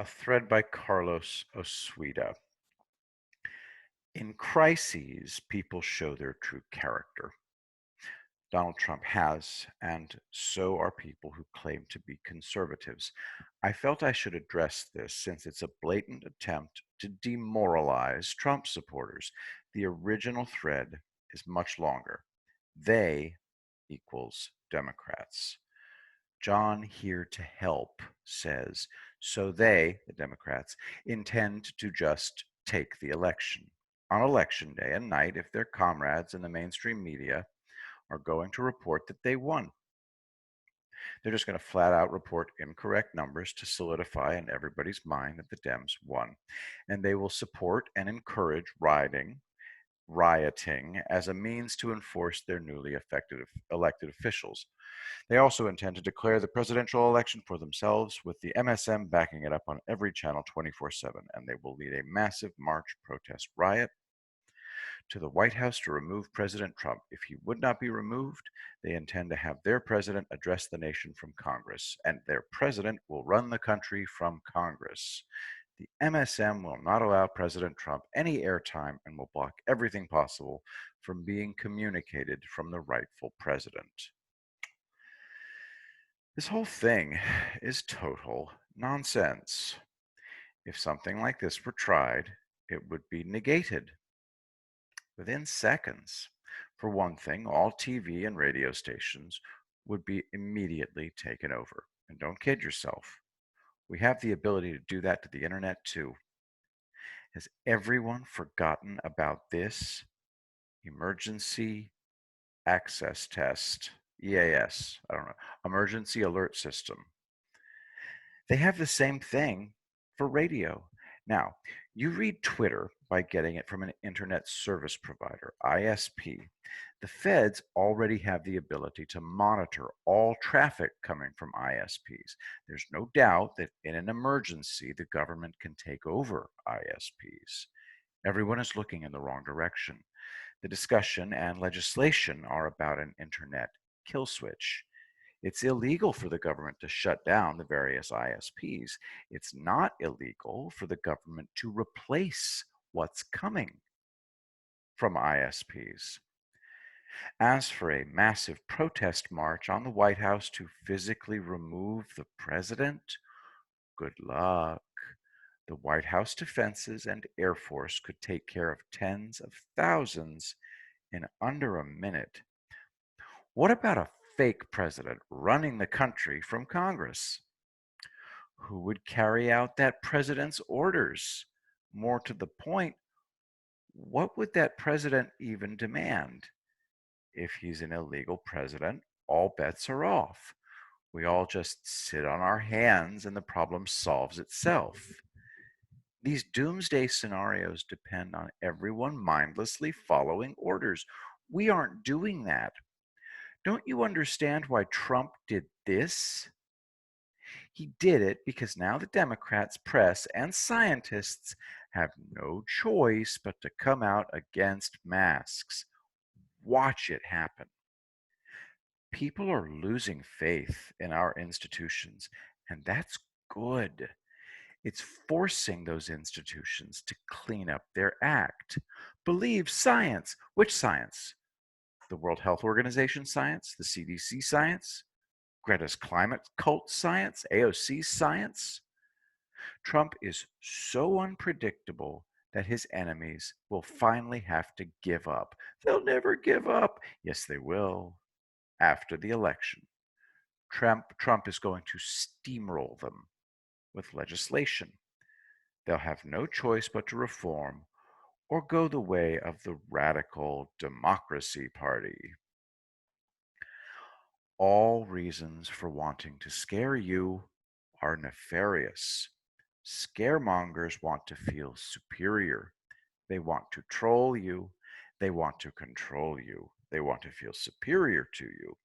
A thread by Carlos Osuida. In crises, people show their true character. Donald Trump has, and so are people who claim to be conservatives. I felt I should address this since it's a blatant attempt to demoralize Trump supporters. The original thread is much longer. They equals Democrats. John here to help says, so they, the Democrats, intend to just take the election. On election day and night, if their comrades in the mainstream media are going to report that they won, they're just going to flat out report incorrect numbers to solidify in everybody's mind that the Dems won. And they will support and encourage rioting as a means to enforce their newly elected officials. They also intend to declare the presidential election for themselves, with the MSM backing it up on every channel 24/7, and they will lead a massive march, protest, riot to the White House to remove President Trump. If he would not be removed, they intend to have their president address the nation from Congress, and their president will run the country from Congress. The MSM will not allow President Trump any airtime and will block everything possible from being communicated from the rightful president. This whole thing is total nonsense. If something like this were tried, it would be negated within seconds. For one thing, all TV and radio stations would be immediately taken over. And don't kid yourself, we have the ability to do that to the internet too. Has everyone forgotten about this emergency access test? EAS, I don't know, emergency alert system. They have the same thing for radio. Now, you read Twitter by getting it from an internet service provider, ISP. The feds already have the ability to monitor all traffic coming from ISPs. There's no doubt that in an emergency, the government can take over ISPs. Everyone is looking in the wrong direction. The discussion and legislation are about an internet kill switch. It's illegal for the government to shut down the various ISPs. It's not illegal for the government to replace what's coming from ISPs. As for a massive protest march on the White House to physically remove the president, good luck. The White House defenses and Air Force could take care of tens of thousands in under a minute. What about a fake president running the country from Congress? Who would carry out that president's orders? More to the point, what would that president even demand? If he's an illegal president, all bets are off. We all just sit on our hands and the problem solves itself. These doomsday scenarios depend on everyone mindlessly following orders. We aren't doing that. Don't you understand why Trump did this? He did it because now the Democrats, press, and scientists have no choice but to come out against masks. Watch it happen. People are losing faith in our institutions, and that's good. It's forcing those institutions to clean up their act. Believe science. Which science? The World Health Organization science? The CDC science? Greta's climate cult science? AOC science? Trump is so unpredictable that his enemies will finally have to give up. They'll never give up. Yes, they will. After the election, Trump is going to steamroll them with legislation. They'll have no choice but to reform or go the way of the radical Democracy Party. All reasons for wanting to scare you are nefarious. Scaremongers want to feel superior. They want to troll you. They want to control you. They want to feel superior to you.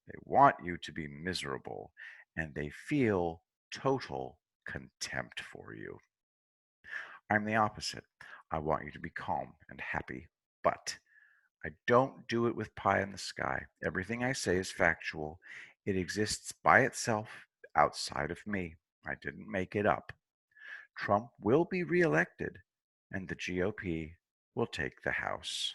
They want you to be miserable. And they feel total contempt for you. I'm the opposite. I want you to be calm and happy, but I don't do it with pie in the sky. Everything I say is factual. It exists by itself outside of me. I didn't make it up. Trump will be reelected and the GOP will take the House.